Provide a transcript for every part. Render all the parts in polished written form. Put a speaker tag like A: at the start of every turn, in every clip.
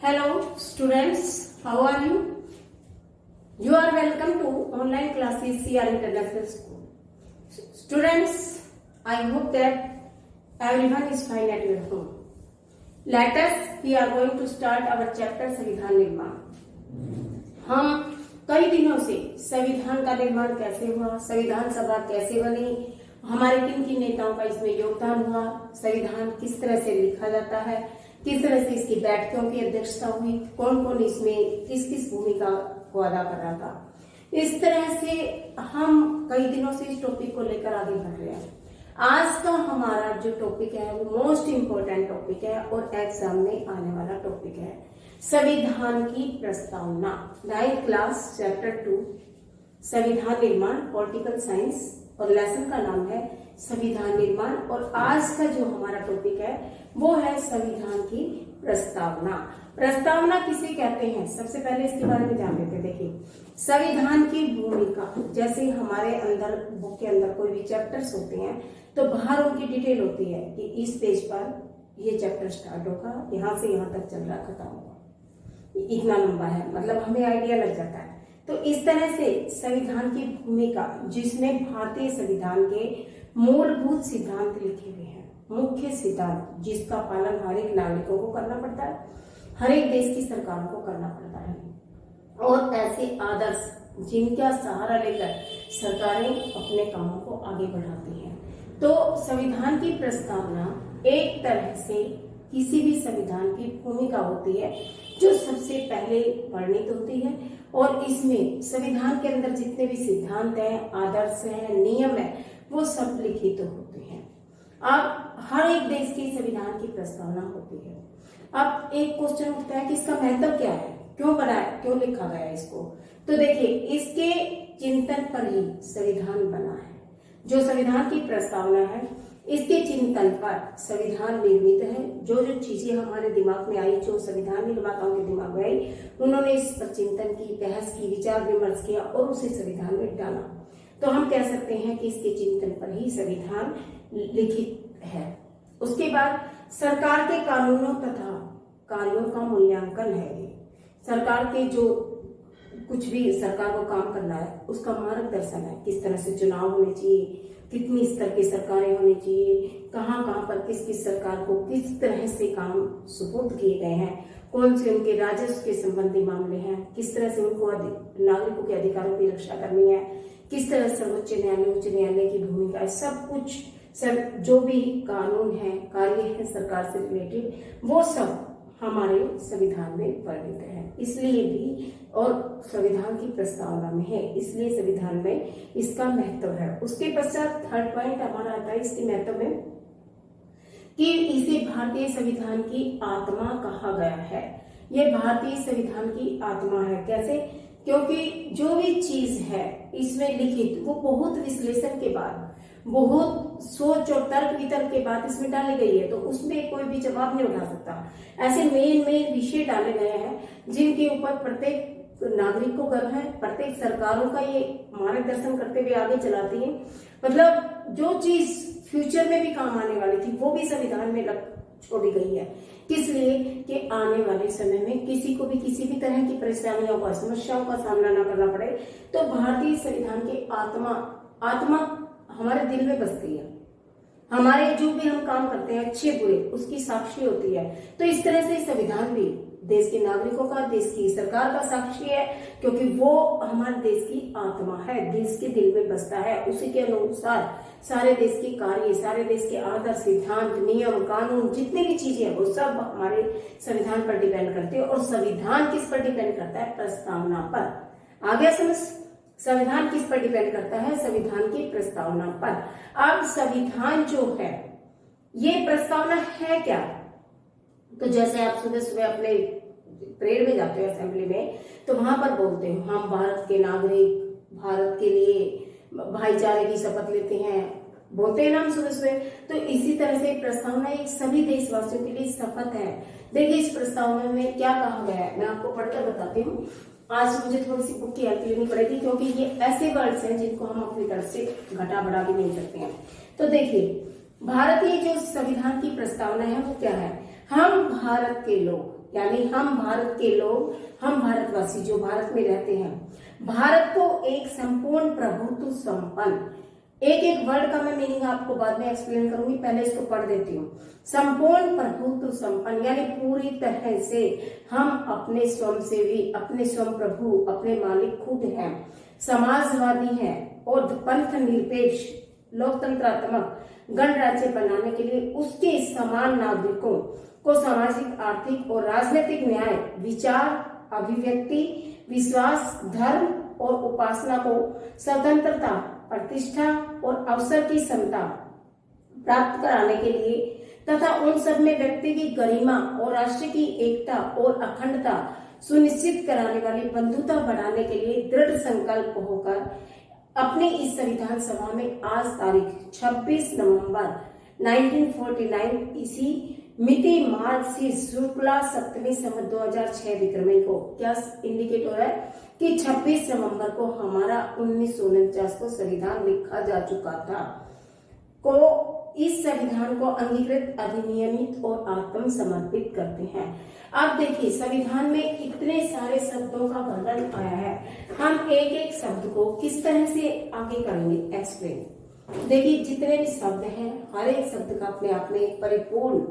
A: Hello students, how are you? You are welcome to online classes CR International School. Students, I hope that everyone is fine at your home. Let us, we are going to start our chapter संविधान निर्माण। हम कई दिनों से संविधान का निर्माण कैसे हुआ, संविधान सभा कैसे बनी, हमारे किन किन नेताओं का इसमें योगदान हुआ, संविधान किस तरह से लिखा जाता है, किस तरह से इसकी बैठकों की अध्यक्षता हुई, कौन कौन इसमें किस किस भूमिका को अदा कर रहा था। इस तरह से हम कई दिनों से इस टॉपिक को लेकर आगे बढ़ रहे हैं। आज का हमारा जो टॉपिक है वो मोस्ट इम्पोर्टेंट टॉपिक है और एग्जाम में आने वाला टॉपिक है संविधान की प्रस्तावना। 9th क्लास चैप्टर 2 संविधान निर्माण पॉलिटिकल साइंस और लेसन का नाम है संविधान निर्माण। और आज का जो हमारा टॉपिक है वो है संविधान की प्रस्तावना। प्रस्तावना किसे कहते हैं, सबसे पहले इसके बारे में जान लेते हैं। देखिए, संविधान की भूमिका, जैसे हमारे अंदर बुक के अंदर कोई भी चैप्टर्स होते हैं तो बाहर उनकी डिटेल होती है कि इस पेज पर ये चैप्टर स्टार्ट होगा, यहाँ से यहाँ तक चल रहा खत्म होगा, इतना लंबा है, मतलब हमें आइडिया लग जाता है। तो इस तरह से संविधान की भूमिका, जिसमें भारतीय संविधान के मूलभूत सिद्धांत लिखे हुए हैं, मुख्य सिद्धांत जिसका पालन हर एक नागरिकों को करना पड़ता है, हर एक देश की सरकारों को करना पड़ता है, और ऐसे आदर्श जिनका सहारा लेकर सरकारें अपने कामों को आगे बढ़ाती हैं। तो संविधान की प्रस्तावना एक तरह से किसी भी संविधान की भूमिका होती है जो सबसे पहले वर्णित होती है, और इसमें संविधान के अंदर जितने भी सिद्धांत हैं, आदर्श हैं, नियम है, वो सब लिखित होते हैं। अब हर एक देश की संविधान की प्रस्तावना होती है। अब एक क्वेश्चन उठता है कि इसका महत्व क्या है, क्यों बनाया, क्यों लिखा गया इसको। तो देखिए, इसके चिंतन पर ही संविधान बना है। जो संविधान की प्रस्तावना है, इसके चिंतन पर संविधान निर्मित है। जो जो चीजें हमारे दिमाग में आई, जो संविधान निर्माताओं के दिमाग में आई, उन्होंने इस पर चिंतन की, बहस की, विचार विमर्श किया और उसे संविधान में डाला। तो हम कह सकते हैं कि इसके चिंतन पर ही संविधान लिखित है। उसके बाद सरकार के कानूनों तथा कार्यों का मूल्यांकन है। ये सरकार के जो कुछ भी सरकार को काम करना है उसका मार्गदर्शन है, किस तरह से चुनाव होने चाहिए, कितनी स्तर की सरकारें होनी चाहिए, कहाँ कहाँ पर किस किस सरकार को किस तरह से काम सुपुर्द किए गए हैं, कौन से उनके राजस्व के संबंधी मामले हैं, किस तरह से उनको नागरिकों के अधिकारों की रक्षा करनी है, किस तरह सर्वोच्च न्यायालय, उच्च न्यायालय की भूमिका है, सब कुछ, सब जो भी कानून है, कार्य है सरकार से रिलेटेड, वो सब हमारे संविधान में वर्णित है। इसलिए भी, और संविधान की प्रस्तावना में है, इसलिए संविधान में इसका महत्व है। उसके पश्चात थर्ड पॉइंट हमारा आता है इसके महत्व में कि इसे भारतीय संविधान की आत्मा कहा गया है। यह भारतीय संविधान की आत्मा है। कैसे? क्योंकि जो भी चीज है इसमें लिखित, वो बहुत विश्लेषण के बाद, बहुत सोच और तर्क वितर्क के बाद इसमें डाली गई है, तो उसमें कोई भी जवाब नहीं उठा सकता। ऐसे मेन विषय डाले गए हैं जिनके ऊपर प्रत्येक नागरिक को गर्व है, प्रत्येक सरकारों का ये मार्गदर्शन करते हुए आगे चलाती है। मतलब जो चीज फ्यूचर में भी काम आने वाली थी वो भी संविधान में छोड़ी गई है। किस लिए? कि आने वाले समय में किसी को भी किसी भी तरह की परेशानियों का, समस्याओं का सामना न करना पड़े। तो भारतीय संविधान की आत्मा हमारे दिल में बसती है। हमारे जो भी हम काम करते हैं, अच्छे बुरे, उसकी साक्षी होती है। तो इस तरह से संविधान भी देश के नागरिकों का, देश की सरकार का साक्षी है, क्योंकि वो हमारे देश की आत्मा है, देश के दिल में बसता है। उसी के अनुसार सारे देश के कार्य, सारे देश के आदर्श, सिद्धांत, नियम, कानून, जितनी भी चीजें हैं वो सब हमारे संविधान पर डिपेंड करते हैं। और संविधान किस पर डिपेंड करता है? प्रस्तावना पर। आगे समझ, संविधान किस पर डिपेंड करता है? संविधान की प्रस्तावना पर। अब संविधान जो है, ये प्रस्तावना है क्या? तो जैसे आप सुबह सुबह अपने परेड में जाते हो, असेंबली में, तो वहां पर बोलते हो, हम भारत के नागरिक, भारत के लिए भाईचारे की शपथ लेते हैं, बोलते हैं ना हम सुबह सुबह। तो इसी तरह से प्रस्तावना एक सभी देशवासियों के लिए शपथ है। देखिए, इस प्रस्तावना में क्या कहा गया है, मैं आपको पढ़कर बताती हूँ। आज मुझे थोड़ी सी बुक की हेल्प लेनी पड़ेगी, क्योंकि ये ऐसे वर्ड्स हैं जिनको हम अपनी तरफ से घटा बढ़ा भी नहीं सकते हैं। तो देखिए, भारतीय जो संविधान की प्रस्तावना है वो क्या है? हम भारत के लोग यानी हम भारत के लोग, हम भारतवासी जो भारत में रहते हैं, भारत को एक संपूर्ण प्रभुत्व संपन्न, एक एक वर्ड का मैं मीनिंग आपको बाद में एक्सप्लेन करूंगी, पहले इसको पढ़ देती हूँ। संपूर्ण प्रभुत्व संपन्न यानी पूरी तरह से हम अपने स्वयं सेवी, अपने स्वयं प्रभु, अपने मालिक खुद हैं, समाजवादी हैं और पंथ निरपेक्ष लोकतंत्रात्मक गणराज्य बनाने के लिए उसके समान नागरिकों को सामाजिक, आर्थिक और राजनीतिक न्याय, विचार, अभिव्यक्ति, विश्वास, धर्म और उपासना को स्वतंत्रता, प्रतिष्ठा और अवसर की समता प्राप्त कराने के लिए तथा उन सब में व्यक्ति की गरिमा और राष्ट्र की एकता और अखंडता सुनिश्चित कराने वाली बंधुता बढ़ाने के लिए दृढ़ संकल्प होकर अपने इस संविधान सभा में आज तारीख 26 नवंबर 1949 इसी मिति मार्च से शुक्ला सप्तमी संवत 2006 विक्रमी को क्या इंडिकेट हो रहा है कि 26 नवंबर को हमारा 1949 को संविधान लिखा जा चुका था, को इस संविधान को अंगीकृत, अधिनियमित और आत्म समर्पित करते हैं। अब देखिए संविधान में इतने सारे शब्दों का वर्णन आया है, हम एक एक शब्द को किस तरह से आगे करेंगे एक्सप्लेन। देखिए जितने भी शब्द हैं, हर एक शब्द का अपने आप में एक परिपूर्ण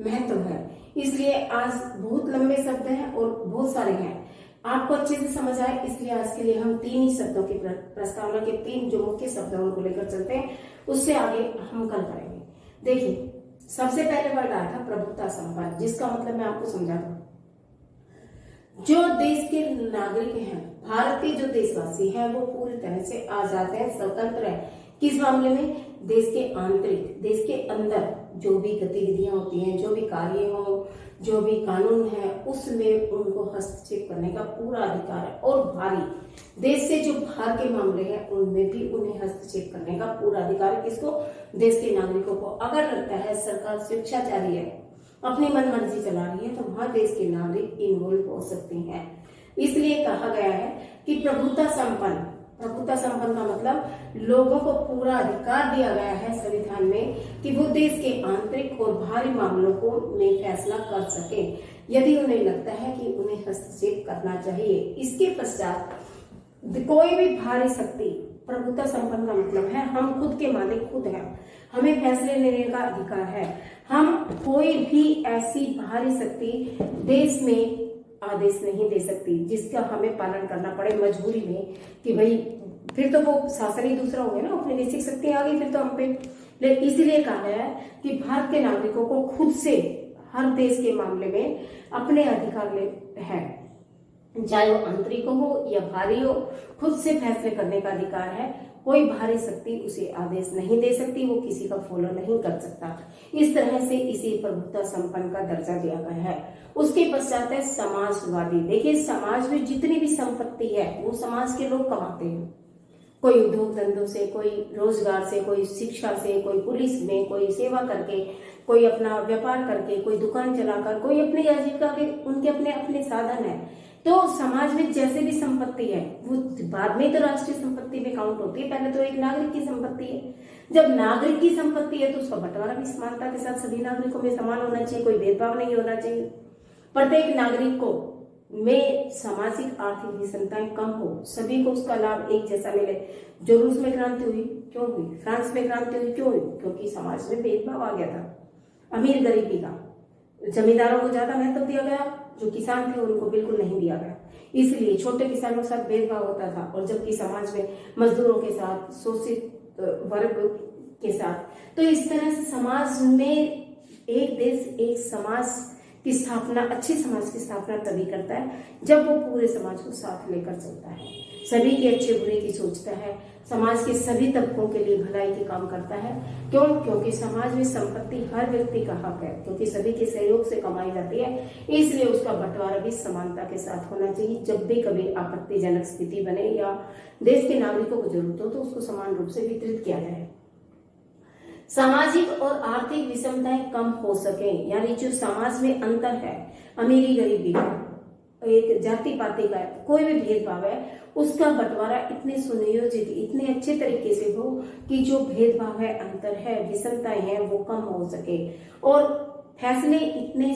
A: महत्व है, इसलिए आज बहुत लंबे शब्द हैं और बहुत सारे हैं, आपको अच्छे से समझ आए, इसलिए आज के लिए हम 3 ही शब्दों की प्रस्तावना के 3 जो मुख्य शब्द हैं उनको लेकर चलते हैं, उससे आगे हम कल करेंगे। देखिए सबसे पहले वर्ड आया था प्रभुता संपन्न, जिसका मतलब मैं आपको समझा दूं, जो देश के नागरिक हैं, भारत के जो देशवासी हैं वो पूरी तरह से आजाद है, स्वतंत्र है। किस मामले में? देश के आंतरिक, देश के अंदर जो भी गतिविधियां होती हैं, जो भी कार्य हो, जो भी कानून है, उसमें उनको हस्तक्षेप करने का पूरा अधिकार है। और बाहरी देश से जो बाहर के मामले हैं उनमें भी उन्हें हस्तक्षेप करने का पूरा अधिकार है। किसको? देश के नागरिकों को। अगर लगता है सरकार स्वेच्छाचारी है, अपनी मनमर्जी चला रही है, तो वहां देश के नागरिक इन्वॉल्व हो सकते हैं। इसलिए कहा गया है कि प्रभुता संपन्न, प्रभुता संपन्न का मतलब लोगों को पूरा अधिकार दिया गया है संविधान में कि वो देश के आंतरिक और बाहरी मामलों को में फैसला कर सके यदि उन्हें लगता है कि उन्हें हस्तक्षेप करना चाहिए। इसके पश्चात कोई भी बाहरी शक्ति, प्रभुता संपन्न का मतलब है हम खुद के मालिक खुद हैं, हमें फैसले लेने का अधिकार है, हम कोई भी ऐसी बाहरी शक्ति देश में आदेश नहीं दे सकती जिसका हमें पालन करना पड़े मजबूरी में कि भाई फिर तो वो शासन ही दूसरा हो गया ना, अपनी नैतिक शक्ति आ गई फिर तो हम पे। इसीलिए कहा गया है कि भारत के नागरिकों को खुद से हर देश के मामले में अपने अधिकार है, चाहे वो आंतरिक हो या बाहरी हो, खुद से फैसले करने का अधिकार है। कोई बाहरी शक्ति उसे आदेश नहीं दे सकती, वो किसी का फॉलो नहीं कर सकता। इस तरह से इसे प्रभुता संपन्न का दर्जा दिया गया है। उसके पश्चात है समाजवादी। देखिए समाज में जितनी भी संपत्ति है वो समाज के लोग कमाते हैं, कोई उद्योग धंधों से, कोई रोजगार से, कोई शिक्षा से, कोई पुलिस में, कोई सेवा करके, कोई अपना व्यापार करके, कोई दुकान चलाकर, कोई अपनी आजीविका के उनके अपने अपने साधन है। तो समाज में जैसे भी संपत्ति है वो बाद में तो राष्ट्रीय संपत्ति में काउंट होती है, पहले तो एक नागरिक की संपत्ति है। जब नागरिक की संपत्ति है तो उसका बंटवारा भी समानता के साथ सभी नागरिकों में समान होना चाहिए, कोई भेदभाव नहीं होना चाहिए। प्रत्येक नागरिक को में सामाजिक आर्थिक विषमताएं कम हो, सभी को उसका लाभ एक जैसा मिले। जो रूस में क्रांति हुई क्यों हुई, फ्रांस में क्रांति हुई क्यों हुई? क्योंकि समाज में भेदभाव आ गया था, अमीर गरीबी का। जमींदारों को ज्यादा महत्व दिया गया, जो किसान थे उनको बिल्कुल नहीं दिया गया, इसलिए छोटे किसानों के साथ भेदभाव होता था। और जबकि समाज में मजदूरों के साथ, शोषित वर्ग के साथ, तो इस तरह से समाज में एक देश एक समाज की स्थापना, अच्छे समाज की स्थापना तभी करता है जब वो पूरे समाज को साथ लेकर चलता है, सभी के अच्छे बुरे की सोचता है, समाज के सभी तबकों के लिए भलाई के काम करता है। क्यों? क्योंकि समाज में संपत्ति हर व्यक्ति का हक है, क्योंकि सभी के सहयोग से कमाई जाती है, इसलिए उसका बंटवारा भी समानता के साथ होना चाहिए। जब भी कभी आपत्तिजनक स्थिति बने या देश के नागरिकों को जरूरत हो तो उसको समान रूप से वितरित किया जाए। सामाजिक और आर्थिक विषमताएं कम हो सके, यानी जो समाज में अंतर है, अमीरी गरीबी का, एक जाति पाति का, कोई भी भेदभाव है, उसका बंटवारा इतने सुनियोजित, इतने अच्छे तरीके से हो कि जो भेदभाव है, अंतर है, विषमताएं हैं, वो कम हो सके। और फैसले इतने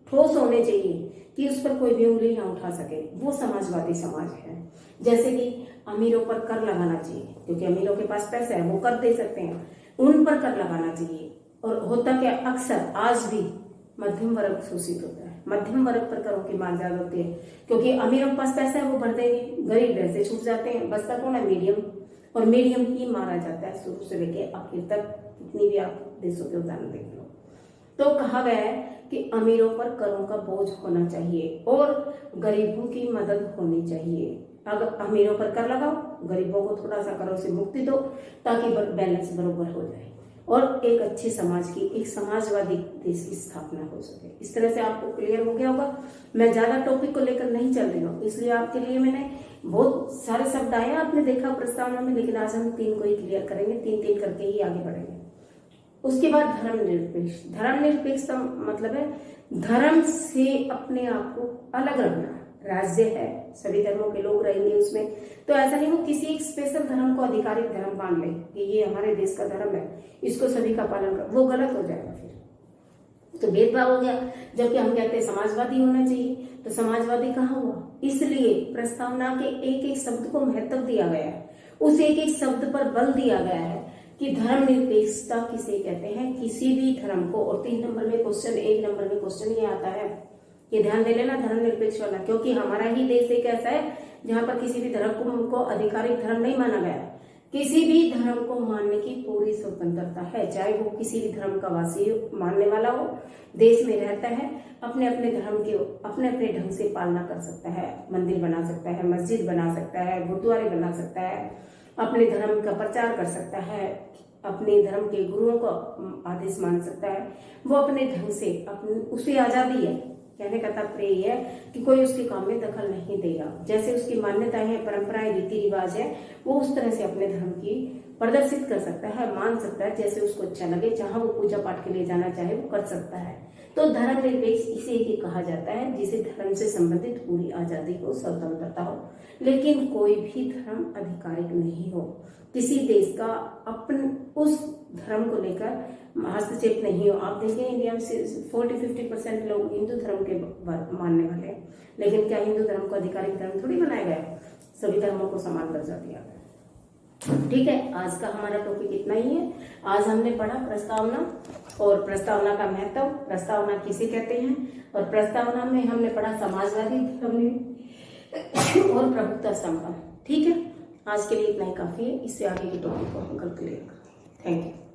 A: ठोस होने चाहिए कि उस पर कोई भी उंगली ना उठा सके, वो समाजवादी समाज है। जैसे कि अमीरों पर कर लगाना चाहिए, क्योंकि अमीरों के पास पैसा है, वो कर दे सकते हैं, उन पर कर लगाना चाहिए। और होता क्या, अक्सर आज भी मध्यम वर्ग शोषित होता है, मध्यम वर्ग पर करों की मार ज्यादा होती है, क्योंकि अमीरों के पास पैसा है वो भर देंगे, गरीब वैसे छूट जाते हैं। बचता कौन है, मीडियम, और मीडियम ही मारा जाता है शुरू से लेके आखिर तक। कितनी भी आप देशों के उदाहरण देख लो। तो कहा गया है कि अमीरों पर करों का बोझ होना चाहिए और गरीबों की मदद होनी चाहिए। अगर अमीरों पर कर लगाओ, गरीबों को थोड़ा सा करों से मुक्ति दो, ताकि बैलेंस बराबर हो जाए और एक अच्छे समाज की, एक समाजवादी देश की स्थापना हो सके। इस तरह से आपको क्लियर हो गया होगा। मैं ज्यादा टॉपिक को लेकर नहीं चल रही हूँ, इसलिए आपके लिए मैंने बहुत सारे शब्द आए, आपने देखा प्रस्तावना में, लेकिन आज हम 3 को ही क्लियर करेंगे, 3 करके ही आगे बढ़ेंगे। उसके बाद धर्मनिरपेक्ष। धर्मनिरपेक्षता मतलब है धर्म से अपने आप को अलग रखना। राज्य है, सभी धर्मों के लोग रहेंगे उसमें, तो ऐसा नहीं वो किसी एक स्पेशल धर्म को आधिकारिक धर्म मान ले कि ये हमारे देश का धर्म है, इसको सभी का पालन कर, वो गलत हो जाएगा। फिर तो भेदभाव हो गया। जबकि हम कहते हैं समाजवादी होना चाहिए, तो समाजवादी कहाँ हुआ? इसलिए प्रस्तावना के एक एक शब्द को महत्व दिया गया है, उस एक एक शब्द पर बल दिया गया है कि धर्मनिरपेक्षता किसे कहते हैं, किसी भी धर्म को। और 3 नंबर में क्वेश्चन, 1 नंबर में क्वेश्चन ये आता है, ये ध्यान दे लेना धर्मनिरपेक्ष वाला, क्योंकि हमारा ही देश एक ऐसा है जहां पर किसी भी धर्म को आधिकारिक धर्म नहीं माना गया। किसी भी धर्म को मानने की पूरी स्वतंत्रता है, चाहे वो किसी भी धर्म का वासी मानने वाला हो, देश में रहता है, अपने अपने धर्म के अपने अपने ढंग से पालना कर सकता है, मंदिर बना सकता है, मस्जिद बना सकता है, गुरुद्वारे बना सकता है, अपने धर्म का प्रचार कर सकता है, अपने धर्म के गुरुओं को आदेश मान सकता है, वो अपने ढंग से, अपनी उसकी आजादी है। कहने का तात्पर्य यह है कि कोई उसके काम में दखल नहीं देगा। जैसे उसकी मान्यताएं हैं, परंपराएं, रीति रिवाज है, वो उस तरह से अपने धर्म की प्रदर्शित कर सकता है, मान सकता है, जैसे उसको अच्छा लगे, जहां वो पूजा पाठ के लिए जाना चाहे वो कर सकता है। तो धर्मनिरपेक्ष इसे ही कहा जाता है, जिसे धर्म से संबंधित पूरी आजादी हो, स्वतंत्रता हो, लेकिन कोई भी धर्म आधिकारिक नहीं हो, किसी देश का अपन उस धर्म को लेकर हस्तक्षेप नहीं हो। आप देखें इंडिया में 40-50% लोग हिंदू धर्म के मानने वाले हैं, लेकिन क्या हिंदू धर्म को आधिकारिक धर्म थोड़ी बनाया गया? सभी धर्मों को समान दर्जा दिया गया। ठीक है, आज का हमारा टॉपिक इतना ही है। आज हमने पढ़ा प्रस्तावना और प्रस्तावना का महत्व, प्रस्तावना किसे कहते हैं, और प्रस्तावना में हमने पढ़ा समाजवादी धर्म और प्रभुत्व संपन्न। ठीक है, आज के लिए इतना ही काफी है, इससे आगे के टॉपिक को हम कल क्लियर करेंगे। Thank you.